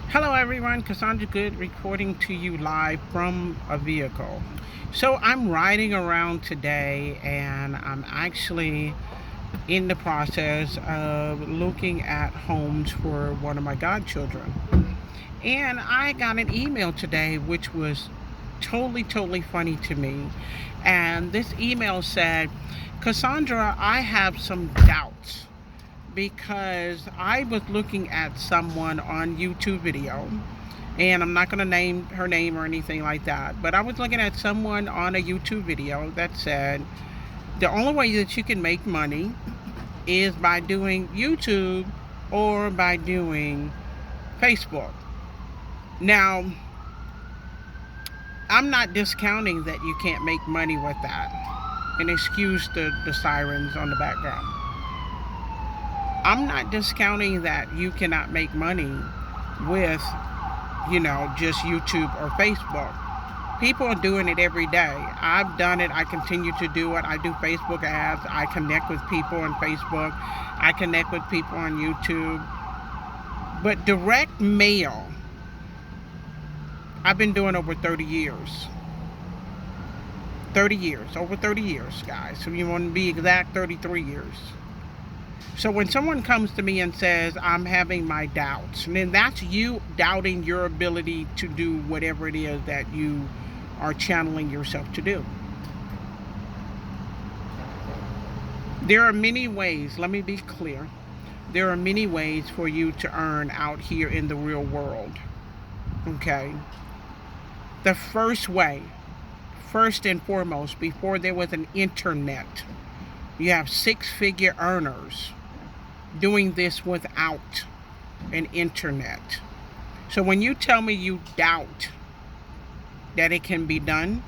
Hello everyone, Cassandra Good recording to you live from a vehicle. So I'm riding around today and I'm actually in the process of looking at homes for one of my godchildren. And I got an email today which was totally funny to me. And this email said, Cassandra, I have some doubts because I was looking at someone on YouTube video, and I'm not going to name her name or anything like that, but I was looking at someone on a YouTube video that said the only way that you can make money is by doing YouTube or by doing Facebook. Now, I'm not discounting that you can't make money with that, and excuse the sirens on the background. I'm not discounting that you cannot make money with, just YouTube or Facebook. People are doing it every day. I've done it. I continue to do it. I do Facebook ads. I connect with people on Facebook. I connect with people on YouTube. But direct mail, I've been doing over 30 years. 30 years. Over 30 years, guys. So you want to be exact, 33 years. So when someone comes to me and says, I'm having my doubts, and then that's you doubting your ability to do whatever it is that you are channeling yourself to do. There are many ways, let me be clear, there are many ways for you to earn out here in the real world. Okay? The first way, first and foremost, before there was an internet, you have six-figure earners doing this without an internet. So when you tell me you doubt that it can be done,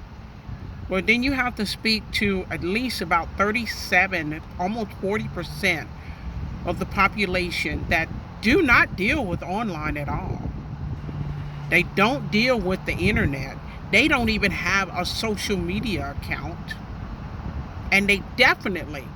well, then you have to speak to at least about 37, almost 40% of the population that do not deal with online at all. They don't deal with the internet. They don't even have a social media account. And they definitely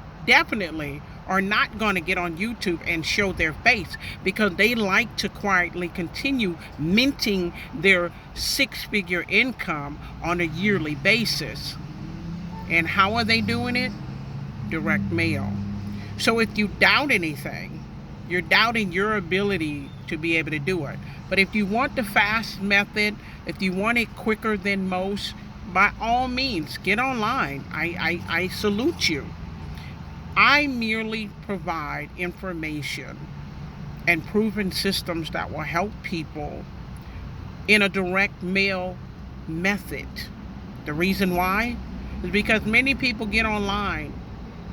are not going to get on YouTube and show their face, because they like to quietly continue minting their six-figure income on a yearly basis. And how are they doing it? Direct mail. So if you doubt anything, you're doubting your ability to be able to do it. But if you want the fast method, if you want it quicker than most, by all means, get online. I salute you. I merely provide information and proven systems that will help people in a direct mail method. The reason why is because many people get online.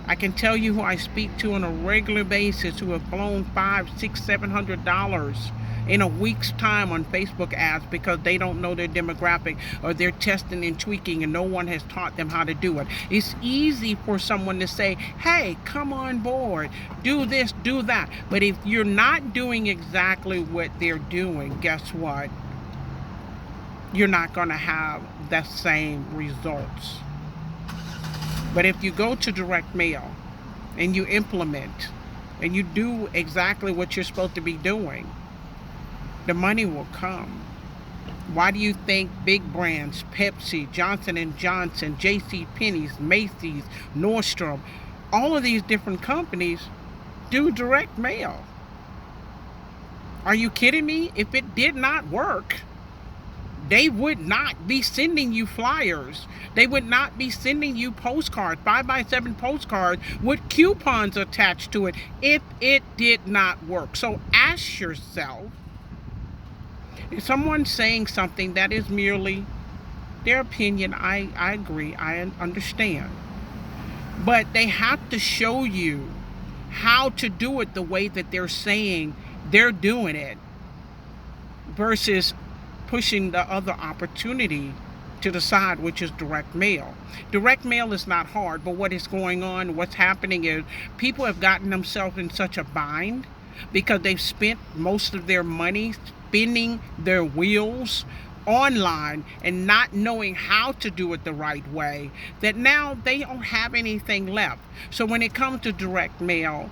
I can tell you who I speak to on a regular basis who have blown $500, $600, $700 in a week's time on Facebook ads because they don't know their demographic, or they're testing and tweaking and no one has taught them how to do it. It's easy for someone to say, hey, come on board, do this, do that. But if you're not doing exactly what they're doing, guess what? You're not going to have the same results. But if you go to direct mail and you implement and you do exactly what you're supposed to be doing, the money will come. Why do you think big brands, Pepsi, Johnson & Johnson, JCPenney's, Macy's, Nordstrom, all of these different companies do direct mail? Are you kidding me? If it did not work, they would not be sending you flyers. They would not be sending you postcards, 5x7 postcards with coupons attached to it, if it did not work. So ask yourself, if someone's saying something that is merely their opinion, I agree, I understand. But they have to show you how to do it the way that they're saying they're doing it, versus pushing the other opportunity to the side, which is direct mail. Direct mail is not hard, but what is going on, what's happening is people have gotten themselves in such a bind because they've spent most of their money spinning their wheels online and not knowing how to do it the right way, that now they don't have anything left. So when it comes to direct mail,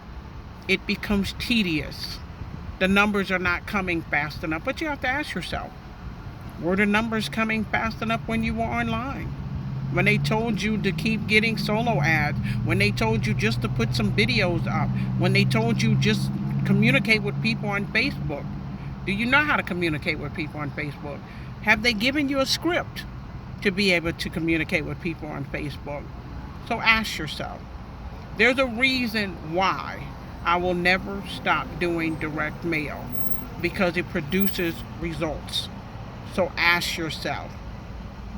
it becomes tedious. the numbers are not coming fast enough. But you have to ask yourself, were the numbers coming fast enough when you were online? When they told you to keep getting solo ads, when they told you just to put some videos up, when they told you just communicate with people on Facebook. Do you know how to communicate with people on Facebook? Have they given you a script to be able to communicate with people on Facebook? So ask yourself. There's a reason why I will never stop doing direct mail, because it produces results. So ask yourself,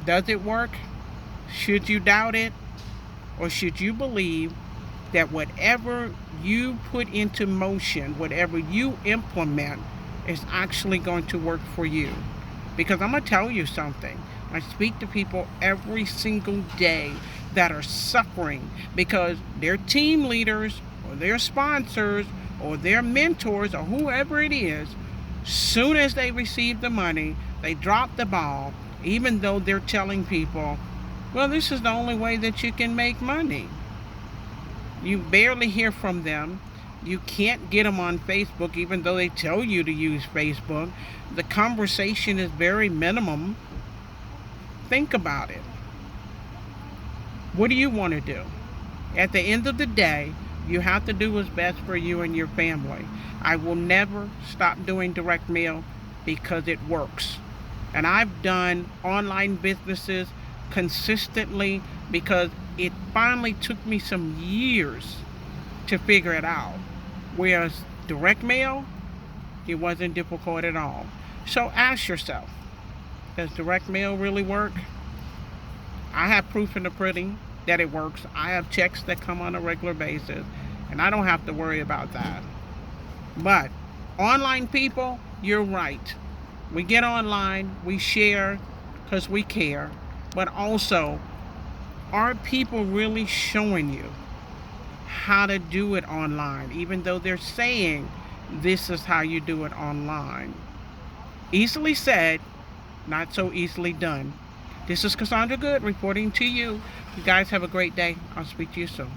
does it work? Should you doubt it? Or should you believe that whatever you put into motion, whatever you implement, is actually going to work for you? Because I'm going to tell you something. I speak to people every single day that are suffering because their team leaders or their sponsors or their mentors or whoever it is, soon as they receive the money, they drop the ball, even though they're telling people, well, this is the only way that you can make money. You barely hear from them. You can't get them on Facebook, even though they tell you to use Facebook. The conversation is very minimum. Think about it. What do you want to do? At the end of the day, you have to do what's best for you and your family. I will never stop doing direct mail because it works. And I've done online businesses consistently because it finally took me some years to figure it out. Whereas direct mail, it wasn't difficult at all. So ask yourself, does direct mail really work? I have proof in the pudding that it works. I have checks that come on a regular basis, and I don't have to worry about that. But online people, you're right. We get online, we share because we care, but also, are people really showing you how to do it online, even though they're saying this is how you do it online? Easily said, not so easily done. This is Cassandra Good reporting to you. You guys have a great day. I'll speak to you soon.